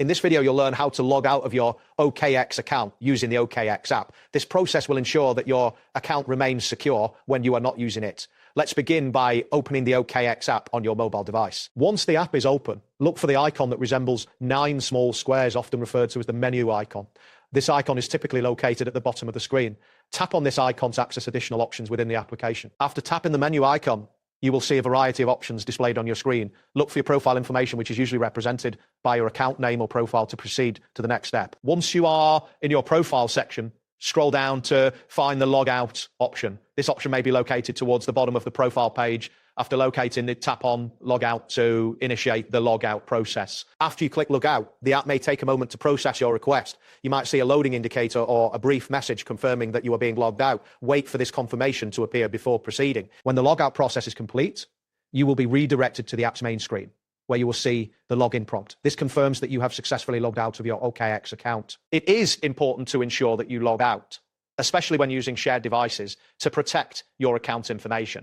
In this video, you'll learn how to log out of your OKX account using the OKX app. This process will ensure that your account remains secure when you are not using it. Let's begin by opening the OKX app on your mobile device. Once the app is open, look for the icon that resembles 9 small squares, often referred to as the menu icon. This icon is typically located at the bottom of the screen. Tap on this icon to access additional options within the application. After tapping the menu icon, you will see a variety of options displayed on your screen. Look for your profile information, which is usually represented by your account name or profile, to proceed to the next step. Once you are in your profile section, scroll down to find the logout option. This option may be located towards the bottom of the profile page. After locating it, tap on logout to initiate the logout process. After you click logout, the app may take a moment to process your request. You might see a loading indicator or a brief message confirming that you are being logged out. Wait for this confirmation to appear before proceeding. When the logout process is complete, you will be redirected to the app's main screen, where you will see the login prompt. This confirms that you have successfully logged out of your OKX account. It is important to ensure that you log out, especially when using shared devices, to protect your account information.